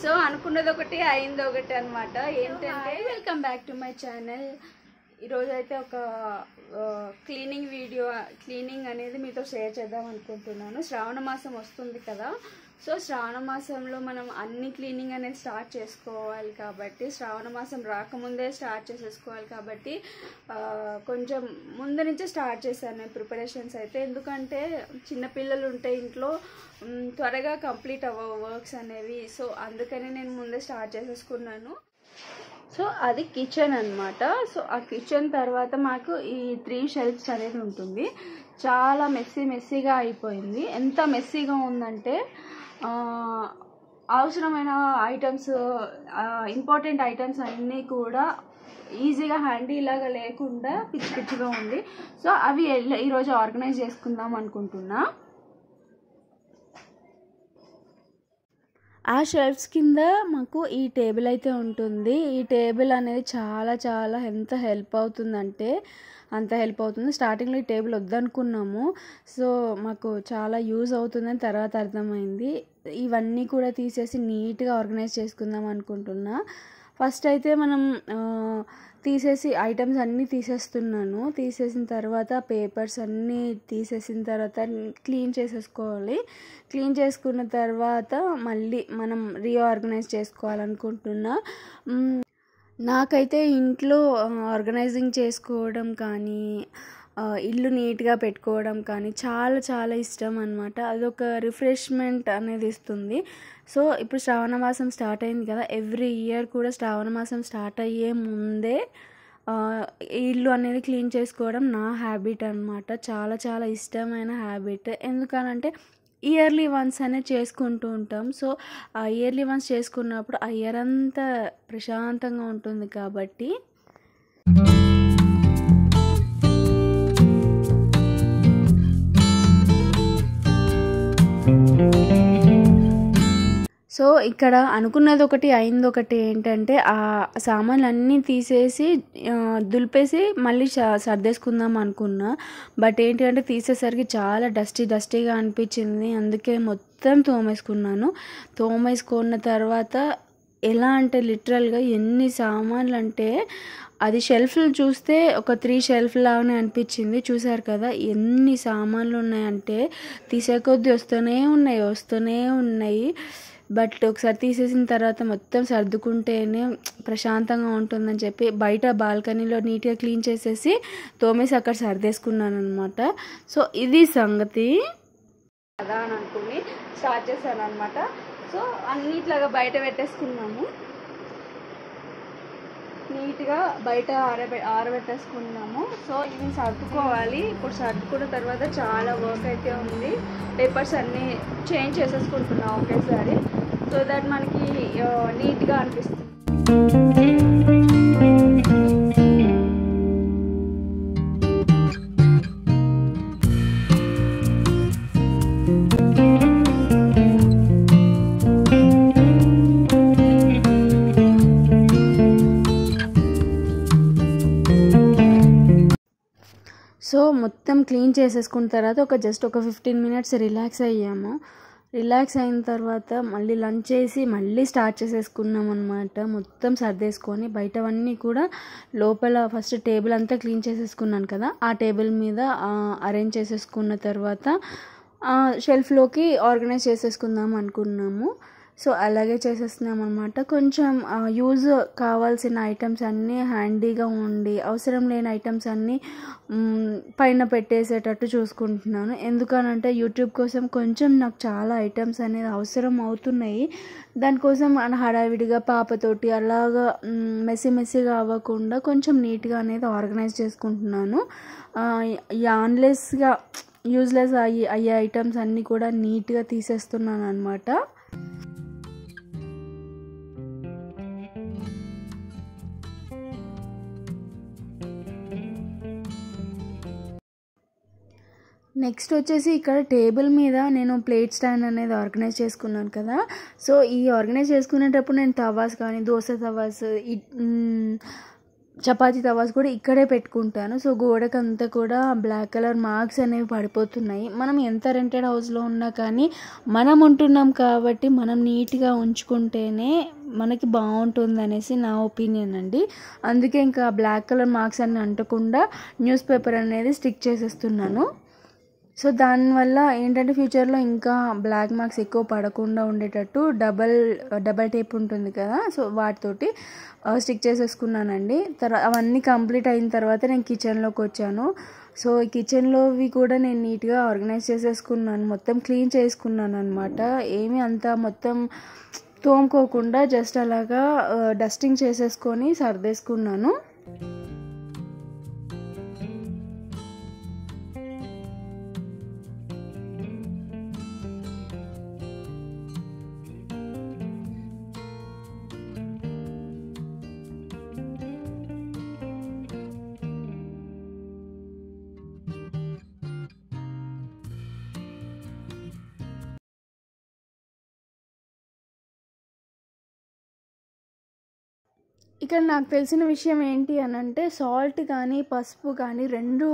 So అనుకున్నది ఒకటి అయింది ఒకటి అనమాట. ఏంటంటే welcome back to my channel. ఈరోజు అయితే ఒక క్లీనింగ్ అనేది మీతో షేర్ చేద్దాం అనుకుంటున్నాను. శ్రావణ మాసం వస్తుంది కదా, సో శ్రావణ మాసంలో మనం అన్ని క్లీనింగ్ అనేది స్టార్ట్ చేసుకోవాలి కాబట్టి, శ్రావణ మాసం రాకముందే స్టార్ట్ చేసేసుకోవాలి కాబట్టి కొంచెం ముందు నుంచే స్టార్ట్ చేశాను నేను ప్రిపరేషన్స్ అయితే. ఎందుకంటే చిన్నపిల్లలు ఉంటే ఇంట్లో త్వరగా కంప్లీట్ అవ్వవు వర్క్స్ అనేవి. సో అందుకని నేను ముందే స్టార్ట్ చేసేసుకున్నాను. సో అది కిచెన్ అనమాట. సో ఆ కిచెన్ తర్వాత మాకు ఈ 3 షెల్ఫ్స్ అనేది ఉంటుంది. చాలా మెస్సీగా అయిపోయింది. ఎంత మెస్సీగా ఉందంటే అవసరమైన ఐటమ్స్, ఇంపార్టెంట్ ఐటమ్స్ అన్నీ కూడా ఈజీగా హ్యాండీ లాగా లేకుండా పిచ్చిగా ఉంది. సో అవి ఈరోజు ఆర్గనైజ్ చేసుకుందాం అనుకుంటున్నా. ఆ షెల్ఫ్స్ కింద మాకు ఈ టేబుల్ అయితే ఉంటుంది. ఈ టేబుల్ అనేది చాలా ఎంత హెల్ప్ అవుతుందంటే అంత హెల్ప్ అవుతుంది. స్టార్టింగ్లో ఈ టేబుల్ వద్దనుకున్నాము, సో మాకు చాలా యూజ్ అవుతుందని తర్వాత అర్థమైంది. ఇవన్నీ కూడా తీసేసి నీట్గా ఆర్గనైజ్ చేసుకుందాం అనుకుంటున్నా. ఫస్ట్ అయితే మనం తీసేసి ఐటమ్స్ అన్నీ తీసేస్తున్నాను. తీసేసిన తర్వాత పేపర్స్ అన్నీ తీసేసిన తర్వాత క్లీన్ చేసేసుకోవాలి. క్లీన్ చేసుకున్న తర్వాత మళ్ళీ మనం రీఆర్గనైజ్ చేసుకోవాలనుకుంటున్నా. నాకైతే ఇంట్లో ఆర్గనైజింగ్ చేసుకోవడం కానీ, ఇల్లు నీట్గా పెట్టుకోవడం కానీ చాలా ఇష్టం అనమాట. అదొక రిఫ్రెష్మెంట్ అనేది ఇస్తుంది. సో ఇప్పుడు శ్రావణ మాసం స్టార్ట్ అయింది కదా, ఎవ్రీ ఇయర్ కూడా శ్రావణ మాసం స్టార్ట్ అయ్యే ముందే ఇల్లు అనేది క్లీన్ చేసుకోవడం నా హ్యాబిట్ అనమాట. చాలా ఇష్టమైన హ్యాబిట్. ఎందుకనంటే ఇయర్లీ వన్స్ అనేది చేసుకుంటూ ఉంటాం. సో ఆ ఇయర్లీ వన్స్ చేసుకున్నప్పుడు ఆ ఇయర్ అంతా ప్రశాంతంగా ఉంటుంది కాబట్టి. సో ఇక్కడ అనుకున్నది ఒకటి అయింది ఒకటి. ఏంటంటే ఆ సామాన్లు అన్నీ తీసేసి దులిపేసి మళ్ళీ సర్దేసుకుందాం అనుకున్నా. బట్ ఏంటంటే తీసేసరికి చాలా డస్టీగా అనిపించింది. అందుకే మొత్తం తోమేసుకున్నాను. తోమేసుకున్న తర్వాత ఎలా అంటే లిటరల్గా ఎన్ని సామాన్లు అంటే అది షెల్ఫ్లు చూస్తే ఒక 3 షెల్ఫ్ లాగానే అనిపించింది. చూసారు కదా ఎన్ని సామాన్లు ఉన్నాయంటే తీసే కొద్దీ వస్తూనే ఉన్నాయి. బట్ ఒకసారి తీసేసిన తర్వాత మొత్తం సర్దుకుంటేనే ప్రశాంతంగా ఉంటుందని చెప్పి బయట బాల్కనీలో నీట్గా క్లీన్ చేసేసి తోమేసి అక్కడ సర్దేసుకున్నాను అనమాట. సో ఇది సంగతి కదా అని అనుకుని స్టార్ట్ చేశాను అనమాట. సో అన్నిట్లాగా బయట పెట్టేసుకున్నాము. నీట్గా బయట ఆరబెట్టేసుకున్నాము. సో ఇవి సర్దుకోవాలి. ఇప్పుడు సర్దుకున్న తర్వాత చాలా వర్క్ అయితే ఉంది. పేపర్స్ అన్నీ చేంజ్ చేసేసుకుంటున్నాం ఒకేసారి, సో దట్ మనకి నీట్గా అనిపిస్తుంది. సో మొత్తం క్లీన్ చేసేసుకున్న తర్వాత జస్ట్ ఒక 15 మినిట్స్ రిలాక్స్ అయ్యాము. రిలాక్స్ అయిన తర్వాత మళ్ళీ లంచ్ చేసి మళ్ళీ స్టార్ట్ చేసేసుకున్నాం అనమాట. మొత్తం సర్దేసుకొని బయటవన్నీ కూడా లోపల ఫస్ట్ టేబుల్ అంతా క్లీన్ చేసేసుకున్నాను కదా, ఆ టేబుల్ మీద అరేంజ్ చేసేసుకున్న తర్వాత షెల్ఫ్లోకి ఆర్గనైజ్ చేసేసుకుందాం అనుకున్నాము. సో అలాగే చేసేస్తున్నాం అనమాట. కొంచెం యూజ్ కావాల్సిన ఐటమ్స్ అన్నీ హ్యాండీగా ఉండి అవసరం లేని ఐటమ్స్ అన్నీ పైన పెట్టేసేటట్టు చూసుకుంటున్నాను. ఎందుకనంటే యూట్యూబ్ కోసం కొంచెం నాకు చాలా ఐటమ్స్ అనేది అవసరం అవుతున్నాయి. దానికోసం హడావిడిగా పాపతోటి అలాగా మెస్సీగా అవ్వకుండా కొంచెం నీట్గా అనేది ఆర్గనైజ్ చేసుకుంటున్నాను. యూజ్లెస్ అయ్యే ఐటమ్స్ అన్నీ కూడా నీట్గా తీసేస్తున్నాను అనమాట. నెక్స్ట్ వచ్చేసి ఇక్కడ టేబుల్ మీద నేను ప్లేట్ స్టాండ్ అనేది ఆర్గనైజ్ చేసుకున్నాను కదా. సో ఈ ఆర్గనైజ్ చేసుకునేటప్పుడు నేను తవాస్ కానీ దోశ తవాస్ చపాతీ తవాస్ కూడా ఇక్కడే పెట్టుకుంటాను. సో గోడకంతా కూడా బ్లాక్ కలర్ మార్క్స్ అనేవి పడిపోతున్నాయి. మనం ఎంత రెంటెడ్ హౌస్లో ఉన్నా కానీ మనం ఉంటున్నాం కాబట్టి మనం నీట్గా ఉంచుకుంటేనే మనకి బాగుంటుంది అనేసి నా ఒపీనియన్ అండి. అందుకే ఇంకా బ్లాక్ కలర్ మార్క్స్ అన్ని అంటకుండా న్యూస్ పేపర్ అనేది స్టిక్ చేసేస్తున్నాను. సో దానివల్ల ఏంటంటే ఫ్యూచర్లో ఇంకా బ్లాక్ మార్క్స్ ఎక్కువ పడకుండా ఉండేటట్టు డబల్ టేప్ ఉంటుంది కదా, సో వాటితోటి స్టిక్ చేసేసుకున్నానండి. అవన్నీ కంప్లీట్ అయిన తర్వాత నేను కిచెన్లోకి వచ్చాను. సో ఈ కిచెన్లోవి కూడా నేను నీట్గా ఆర్గనైజ్ చేసేసుకున్నాను, మొత్తం క్లీన్ చేసుకున్నాను అనమాట. ఏమీ అంతా మొత్తం తోముకోకుండా జస్ట్ అలాగా డస్టింగ్ చేసేసుకొని సర్దేసుకున్నాను. ఇక్కడ నాకు తెలిసిన విషయం ఏంటి అని అంటే సాల్ట్ కానీ పసుపు కానీ 2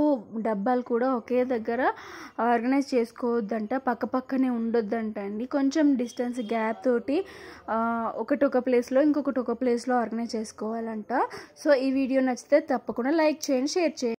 డబ్బాలు కూడా ఒకే దగ్గర ఆర్గనైజ్ చేసుకోవద్దంట, పక్కపక్కనే ఉండొద్దంట అండి. కొంచెం డిస్టెన్స్ గ్యాప్ తోటి ఒకటి ఒక ప్లేస్లో ఇంకొకటి ఒక ప్లేస్లో ఆర్గనైజ్ చేసుకోవాలంట. సో ఈ వీడియో నచ్చితే తప్పకుండా లైక్ చేయండి, షేర్ చేయండి.